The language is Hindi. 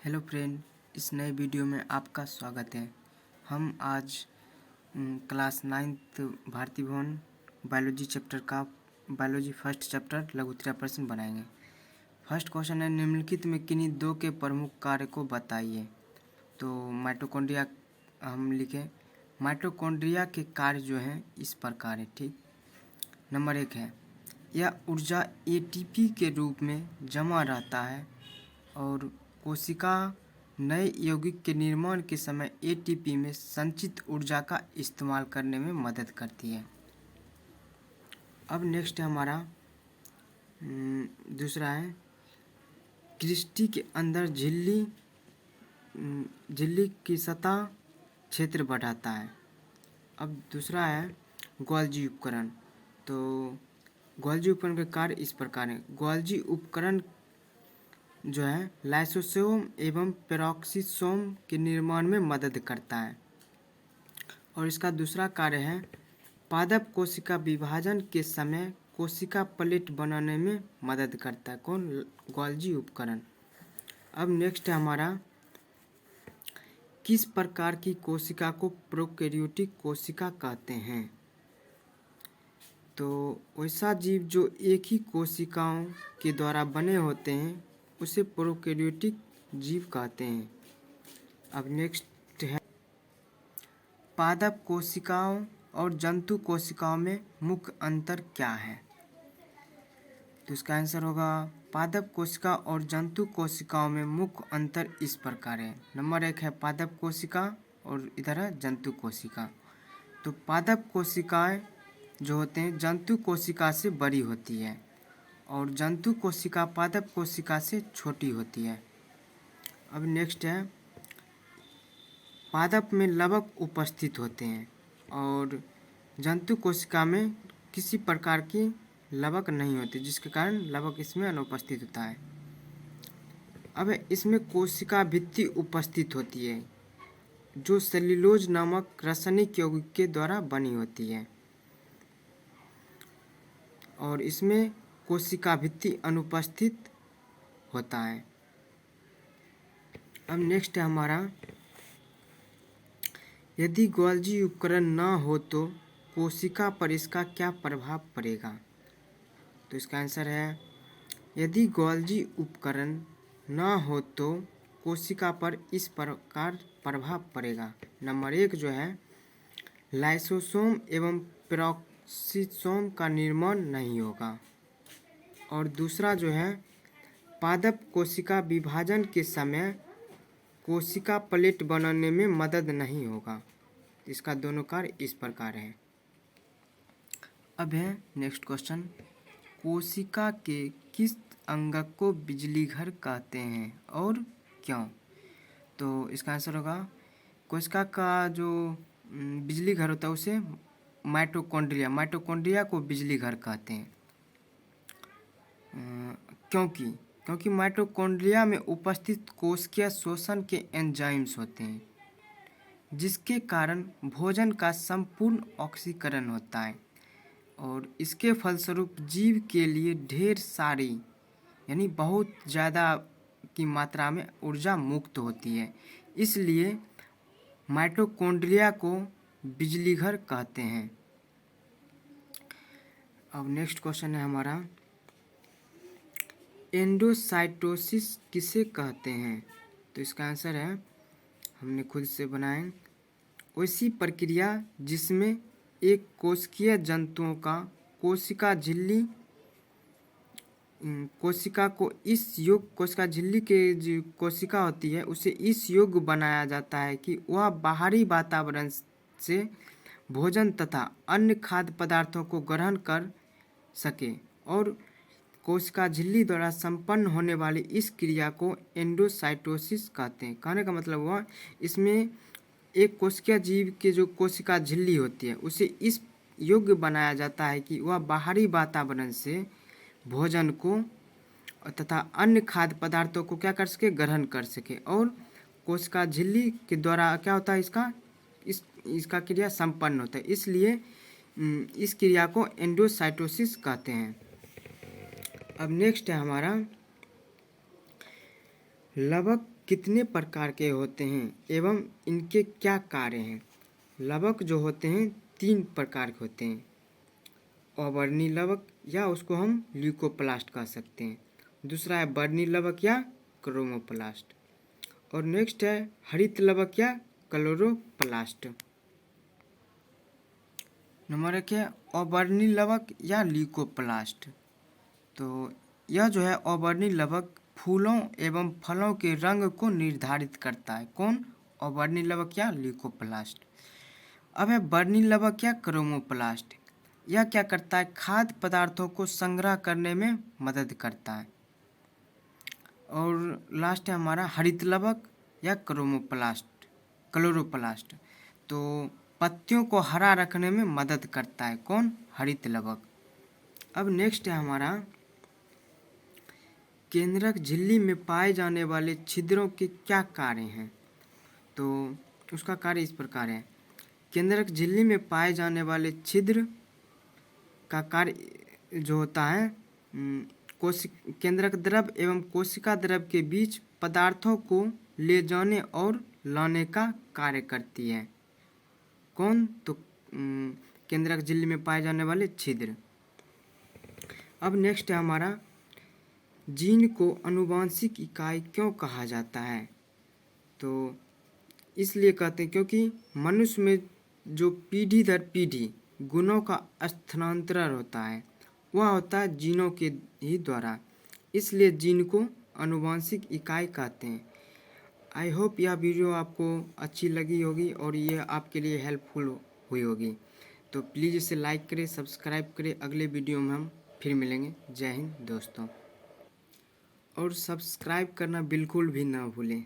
हेलो फ्रेंड, इस नए वीडियो में आपका स्वागत है। हम आज क्लास 9th भारती भवन बायोलॉजी चैप्टर का बायोलॉजी फर्स्ट चैप्टर लघुत्तरा प्रश्न बनाएंगे। फर्स्ट क्वेश्चन है, निम्नलिखित में किन्हीं दो के प्रमुख कार्य को बताइए। तो माइटोकॉन्ड्रिया हम लिखें। माइटोकॉन्ड्रिया के कार्य जो हैं इस प्रकार है। ठीक, नंबर 1 है, यह ऊर्जा एटीपी के रूप में जमा रहता है और कोशिका नए यौगिक के निर्माण के समय एटीपी में संचित ऊर्जा का इस्तेमाल करने में मदद करती है। अब नेक्स्ट है हमारा दूसरा है, क्रिस्टी के अंदर झिल्ली की सतह क्षेत्र बढ़ाता है। अब दूसरा है गोल्जी उपकरण। तो गोल्जी उपकरण के कार्य इस प्रकार है। गोल्जी उपकरण जो है लाइसोसोम एवं पेरोक्सिसोम के निर्माण में मदद करता है। और इसका दूसरा कार्य है, पादप कोशिका विभाजन के समय कोशिका प्लेट बनाने में मदद करता है। कौन? गोल्जी उपकरण। अब नेक्स्ट है हमारा, किस प्रकार की कोशिका को प्रोकैरियोटिक कोशिका कहते हैं? तो वैसा जीव जो एक ही कोशिकाओं के द्वारा बने होते हैं उसे प्रोकैरियोटिक जीव कहते हैं। अब नेक्स्ट है, पादप कोशिकाओं और जंतु कोशिकाओं में मुख्य अंतर क्या है? तो इसका आंसर होगा, पादप कोशिका और जंतु कोशिकाओं में मुख्य अंतर इस प्रकार है। नंबर 1 है पादप कोशिका और इधर है जंतु कोशिका। तो पादप कोशिकाएं जो होते हैं जंतु कोशिका से बड़ी होती है और जंतु कोशिका पादप कोशिका से छोटी होती है। अब नेक्स्ट है, पादप में लवक उपस्थित होते हैं और जंतु कोशिका में किसी प्रकार की लवक नहीं होती, जिसके कारण लवक इसमें अनुपस्थित होता है। अब इसमें कोशिका भित्ति उपस्थित होती है जो सेल्यूलोज नामक रासायनिक यौगिक के द्वारा बनी होती है और इसमें कोशिका भित्ति अनुपस्थित होता है। अब नेक्स्ट है हमारा, यदि गोल्जी उपकरण न हो तो कोशिका पर इसका क्या प्रभाव पड़ेगा? तो इसका आंसर है, यदि गोल्जी उपकरण न हो तो कोशिका पर इस प्रकार प्रभाव पड़ेगा। नंबर 1 जो है, लाइसोसोम एवं पेरोक्सिसोम का निर्माण नहीं होगा। और दूसरा जो है, पादप कोशिका विभाजन के समय कोशिका प्लेट बनाने में मदद नहीं होगा। इसका दोनों कार्य इस प्रकार है। अब है नेक्स्ट क्वेश्चन, कोशिका के किस अंगक को बिजली घर कहते हैं और क्यों? तो इसका आंसर होगा, कोशिका का जो बिजली घर होता है उसे माइटोकॉन्ड्रिया को बिजली घर कहते हैं। क्योंकि माइटोकॉन्ड्रिया में उपस्थित कोशिकीय शोषण के एंजाइम्स होते हैं जिसके कारण भोजन का संपूर्ण ऑक्सीकरण होता है और इसके फलस्वरूप जीव के लिए ढेर सारी यानी बहुत ज़्यादा की मात्रा में ऊर्जा मुक्त होती है। इसलिए माइटोकॉन्ड्रिया को बिजली घर कहते हैं। अब नेक्स्ट क्वेश्चन है हमारा, एंडोसाइटोसिस किसे कहते हैं? तो इसका आंसर है, हमने खुद से बनाए, वैसी प्रक्रिया जिसमें एक कोशिकीय जंतुओं का कोशिका झिल्ली कोशिका झिल्ली के जो कोशिका होती है उसे इस योग्य बनाया जाता है कि वह बाहरी वातावरण से भोजन तथा अन्य खाद्य पदार्थों को ग्रहण कर सके और कोशिका झिल्ली द्वारा संपन्न होने वाली इस क्रिया को एंडोसाइटोसिस कहते हैं। कहने का मतलब हुआ, इसमें एक कोशिकीय जीव के जो कोशिका झिल्ली होती है उसे इस योग्य बनाया जाता है कि वह बाहरी वातावरण से भोजन को तथा अन्य खाद्य पदार्थों को क्या कर सके, ग्रहण कर सके और कोशिका झिल्ली के द्वारा क्या होता है, इसका क्रिया संपन्न होता है। इसलिए इस क्रिया को एंडोसाइटोसिस कहते हैं। अब नेक्स्ट है हमारा, लवक कितने प्रकार के होते हैं एवं इनके क्या कार्य हैं। लवक जो होते हैं 3 प्रकार के होते हैं, अवर्णी लवक या उसको हम ल्यूकोप्लास्ट कह सकते हैं। दूसरा है वर्णी लवक या क्रोमोप्लास्ट, और नेक्स्ट है हरित लवक या क्लोरोप्लास्ट। नंबर 1 है अवर्णी लवक या ल्यूकोप्लास्ट। तो यह जो है अवर्णी लवक फूलों एवं फलों के रंग को निर्धारित करता है। कौन? अवर्णी लवक या ल्यूकोप्लास्ट। अब है वर्णी लवक या क्रोमोप्लास्ट। यह क्या करता है? खाद्य पदार्थों को संग्रह करने में मदद करता है। और लास्ट है हमारा हरित लवक या क्लोरोप्लास्ट। तो पत्तियों को हरा रखने में मदद करता है। कौन? हरित लवक। अब नेक्स्ट है हमारा केंद्रक झिल्ली में पाए जाने वाले छिद्रों के क्या कार्य हैं। तो उसका कार्य इस प्रकार है। केंद्रक झिल्ली में पाए जाने वाले छिद्र का कार्य जो होता है केंद्रक द्रव एवं कोशिका द्रव के बीच पदार्थों को ले जाने और लाने का कार्य करती है। कौन? तो केंद्रक झिल्ली में पाए जाने वाले छिद्र। अब नेक्स्ट है हमारा जीन को आनुवांशिक इकाई क्यों कहा जाता है। तो इसलिए कहते हैं क्योंकि मनुष्य में जो पीढ़ी दर पीढ़ी गुणों का स्थानांतरण होता है वह होता है जीनों के ही द्वारा, इसलिए जीन को आनुवांशिक इकाई कहते हैं। आई होप यह वीडियो आपको अच्छी लगी होगी और ये आपके लिए हेल्पफुल हुई होगी। तो प्लीज़ इसे लाइक करें, सब्सक्राइब करें। अगले वीडियो में हम फिर मिलेंगे। जय हिंद दोस्तों, और सब्सक्राइब करना बिल्कुल भी ना भूलें।